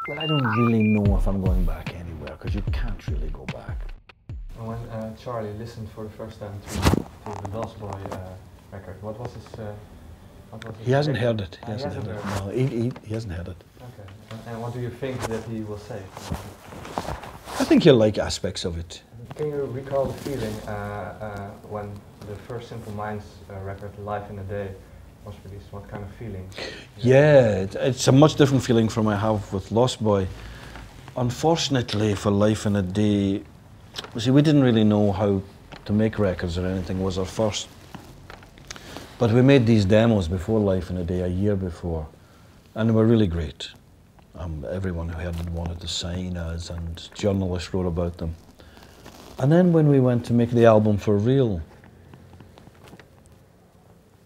Well, I don't really know if I'm going back anywhere, because you can't really go back. When Charlie listened for the first time to the Lostboy record, what was his He hasn't heard it. He hasn't heard it. No, he hasn't heard it. Okay. And what do you think that he will say? I think he'll like aspects of it. Can you recall the feeling when the first Simple Minds record, Live in a Day, was released? What kind of feeling? Yeah, it's a much different feeling from I have with Lostboy. Unfortunately for Life in a Day, see, we didn't really know how to make records or anything. It was our first. But we made these demos before Life in a Day, a year before, and they were really great. Everyone who heard it wanted to sign us, and journalists wrote about them. And then when we went to make the album for real,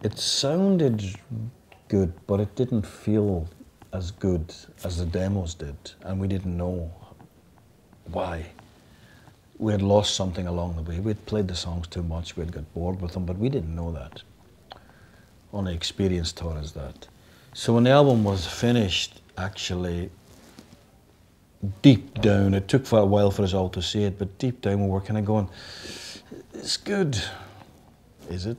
it sounded good, but it didn't feel as good as the demos did, and we didn't know why. We had lost something along the way. We'd played the songs too much, we'd got bored with them, but we didn't know that. Only experience taught us that. So when the album was finished, actually, deep down, it took for a while for us all to see it, but deep down we were kind of going, it's good, is it?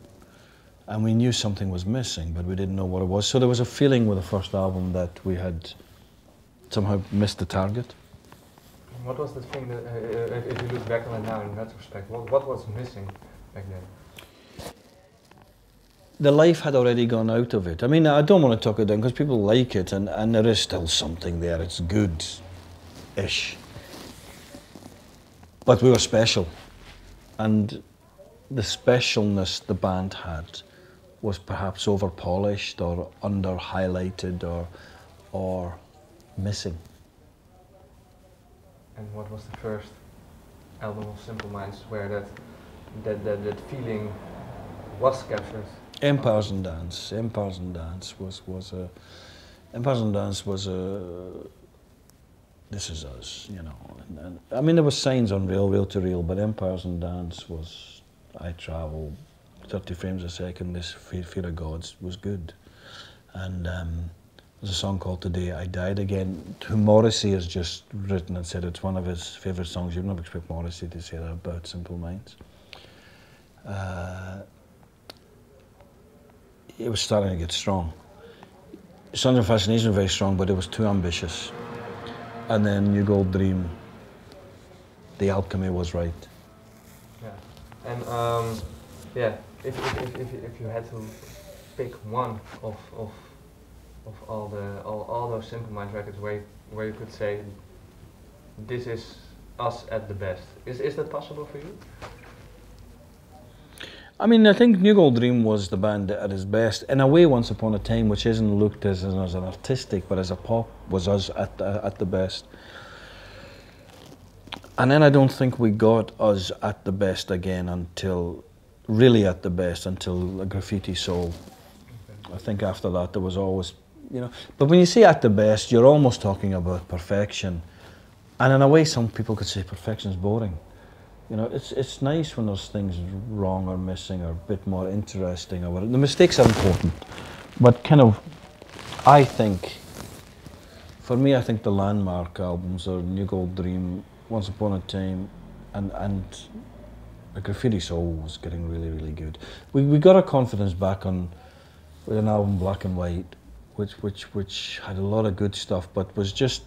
And we knew something was missing, but we didn't know what it was. So there was a feeling with the first album that we had somehow missed the target. What was the thing that, if you look back on it now in retrospect, what was missing back then? The life had already gone out of it. I mean, I don't want to talk it down because people like it, and there is still something there. It's good-ish. But we were special, and the specialness the band had was perhaps over-polished or under-highlighted or missing. And what was the first album of Simple Minds where that feeling was captured? Empires and Dance. Empires and Dance was a. This is us, you know. And I mean, there was signs on Rail to Reel, but Empires and Dance was. I Travel, 30 frames a second. This Fear of Gods was good, and there's a song called Today I Died Again, who Morrissey has just written and said it's one of his favourite songs. You'd never expect Morrissey to say that about Simple Minds. It was starting to get strong. Sons of Fascination was very strong, but it was too ambitious. And then New Gold Dream, the alchemy was right. Yeah, and yeah, if you had to pick one of all those Simple Minds records where you could say this is us at the best, is that possible for you? I mean, I think New Gold Dream was the band at its best. In a way, Once Upon a Time, which isn't looked as an artistic, but as a pop, was us at the best. And then I don't think we got us at the best again until, really at the best, until Graffiti Soul. Okay. I think after that there was always, you know, but when you say at the best, you're almost talking about perfection. And in a way, some people could say perfection's boring. You know, it's nice when there's things wrong or missing or a bit more interesting or whatever. The mistakes are important, but kind of, I think, for me, I think the landmark albums are New Gold Dream, Once Upon a Time, and the Graffiti Soul was getting really, really good. We got our confidence back with an album, Black and White, which had a lot of good stuff, but was just,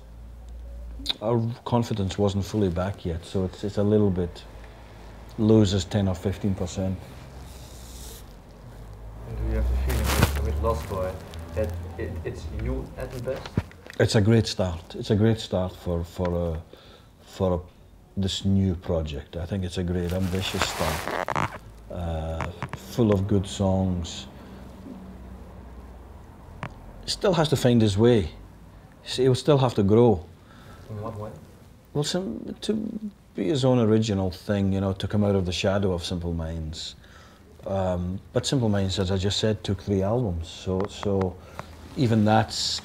our confidence wasn't fully back yet, so it's a little bit, loses 10 or 15%. And do you have the feeling with Lostboy that it's you at the best? It's a great start. It's a great start for this new project. I think it's a great, ambitious start, full of good songs. He still has to find his way. He will still have to grow. In what way? Well, to be his own original thing, you know, to come out of the shadow of Simple Minds. But Simple Minds, as I just said, took 3 albums, so even that's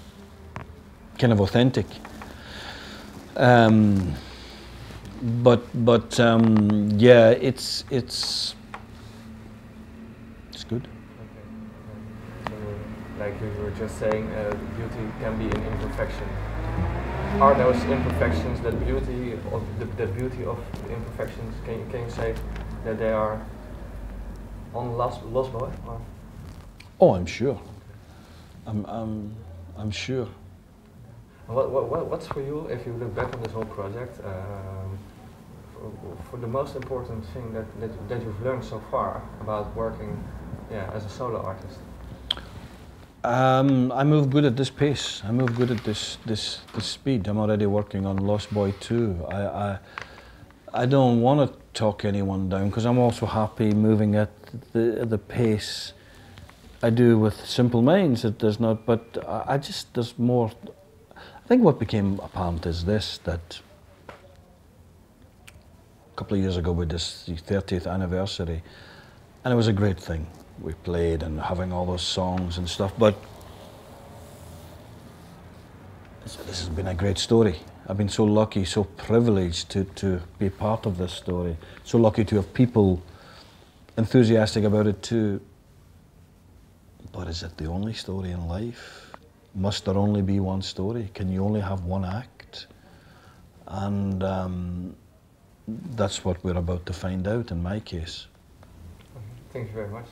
kind of authentic. Yeah, it's good. Okay. So, like you were just saying, beauty can be in imperfection. are those imperfections, that beauty of the beauty of the imperfections? Can you say that they are on Lostboy? Oh, I'm sure. I'm sure. What's for you, if you look back on this whole project, for the most important thing that you've learned so far about working, as a solo artist? I move good at this pace. I move good at this speed. I'm already working on Lostboy 2. I don't want to talk anyone down because I'm also happy moving at the pace I do with Simple Minds. It does not, but I just, there's more. I think what became apparent is this, that a couple of years ago we did the 30th anniversary, and it was a great thing. We played and having all those songs and stuff, but this has been a great story. I've been so lucky, so privileged to be part of this story. So lucky to have people enthusiastic about it too. But is it the only story in life? Must there only be one story? Can you only have one act? And that's what we're about to find out in my case. Thank you very much.